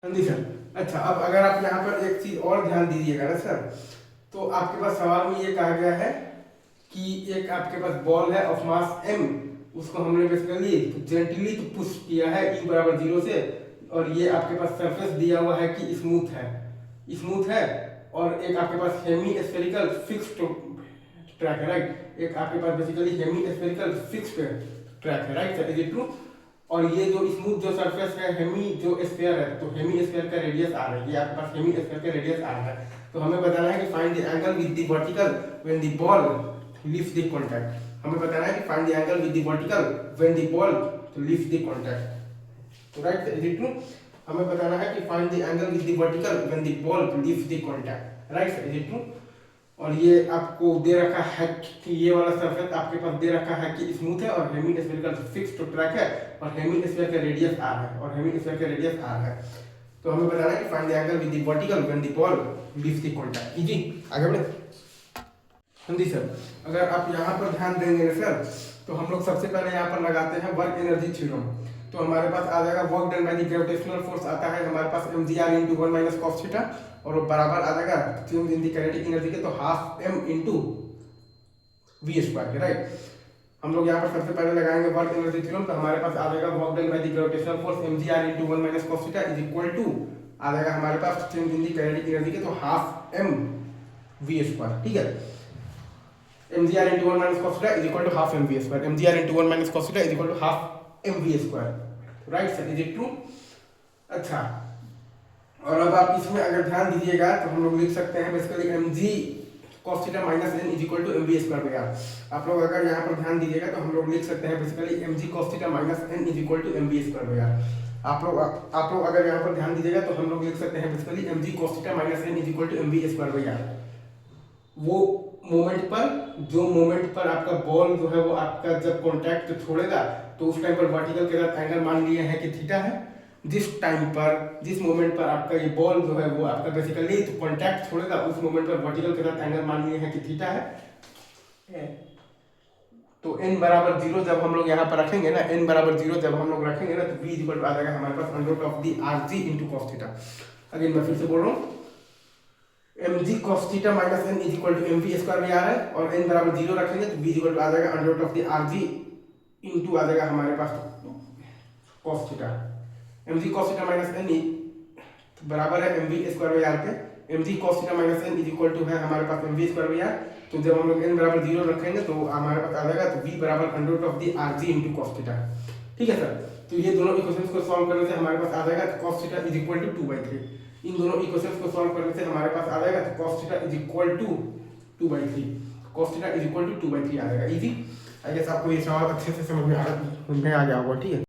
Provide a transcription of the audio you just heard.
हाँ जी सर। अच्छा, अब अगर आप यहाँ पर एक चीज और ध्यान दीजिएगा ना सर, तो आपके पास सवाल में ये कहा गया है कि एक आपके पास बॉल है ऑफ मास m, उसको हमने बेसिकली जेंटली तो पुश किया है e बराबर 0 से, और ये आपके पास सरफेस दिया हुआ है कि स्मूथ है, और एक आपके पास हेमी स्फेरिकल फिक्स्ड ट्रैक है, राइट। एक आपके पास basically hemispherical fixed track है, right sir, is it true. और ये जो स्मूथ जो सरफेस है, हेमी जो स्फीयर है, तो हेमी स्फीयर का रेडियस आर है, ये आपके पास हेमी स्फीयर का रेडियस आर है। तो हमें बताना है कि find the angle with the vertical when the ball leaves the contact. हमें बताना है कि find the angle with the vertical when the ball leaves the contact, तो राइट, इज इट ट्रू। हमें बताना है कि find the angle with the vertical when the ball leaves the contact, right sir, is it true. और ये आपको दे रखा है कि ये वाला सरफेस आपके पास दे रखा है कि स्मूथ है और हेमी स्फेरिकल फिक्स्ड ट्रैक है, और हेमी स्फीयर का रेडियस आर है, और हेमी स्फीयर का रेडियस आर है। तो हमें बताना है कि find the angle with the vertical when the ball leaves the contact. जी आगे बढ़े। हाँ जी सर, अगर आप यहाँ पर ध्यान देंगे ना सर, तो हम लोग सबसे पहले यहाँ पर लगाते हैं वर्क एनर्जी थ्योरम। तो हमारे पास आ जाएगा work done by the gravitational force आता है हमारे पास mgr × 1 माइनस cos थीटा, और वो बराबर आ जाएगा change in the kinetic energy के, तो हाफ m × v², राइट। हम लोग यहाँ पर सबसे पहले लगाएंगे वर्क एनर्जी थ्योरम, तो हमारे पास आ जाएगा work done by the gravitational force mgr × 1 minus cos theta is equal to आ जाएगा हमारे पास change in the kinetic energy के, तो हाफ m v², ठीक है। mgr × 1 minus cos theta is equal to half m v², mgr × 1 minus cos theta is equal to half m v², right sir, is it true. अच्छा, और अब आप इसमें अगर ध्यान दीजिएगा तो हम लोग लिख सकते हैं basically mg cos theta minus n is equal to mv²। आप लोग अगर यहाँ पर ध्यान दीजिएगा तो हम लोग लिख सकते हैं basically mg cos theta minus n is equal to mv²। आप लोग अगर यहाँ पर ध्यान दीजिएगा तो हम लोग लिख सकते हैं basically mg cos theta minus n is equal to mv²। वो मोमेंट पर आपका बॉल जो है वो आपका जब कॉन्टैक्ट छोड़ेगा तो उस टाइम पर वर्टिकल के साथ एंगल मान लिए हैं कि थीटा है। जिस मोमेंट पर आपका ये बॉल जो है वो आपका बेसिकली तो कॉन्टैक्ट छोड़ेगा, उस मोमेंट पर वर्टिकल के साथ एंगल मान लिए हैं कि थीटा है। तो n बराबर 0 जब हम लोग यहाँ पर रखेंगे ना, n बराबर 0 जब हम लोग रखेंगे ना, तो v इक्वल आ जाएगा हमारे पास under root of the rg × cos theta. Again मैं फिर से बोल रहा हूँ, mg cos theta minus n is equal to mv² है, और n बराबर 0 रखेंगे तो v इक्वल आ जाएगा under root of the rg into आ जाएगा हमारे पास cos theta. mg cos theta minus n बराबर है mv² के, mg cos theta minus n is equal to है हमारे पास mv²। तो जब हम लोग n बराबर 0 रखेंगे तो हमारे पास आ जाएगा तो v बराबर under root of the rg into cos theta, ठीक है सर। तो ये दोनों इक्वेशंस को सॉल्व करने से हमारे पास आ जाएगा cos theta is equal to 2/3। इन दोनों इक्वेशंस को सॉल्व करने से हमारे पास आ जाएगा तो cos theta is equal to 2/3, cos theta is equal to 2/3 आ जाएगा। इजी, आई गेस आपको ये सवाल अच्छे से समझ में आ गया होगा, ठीक है।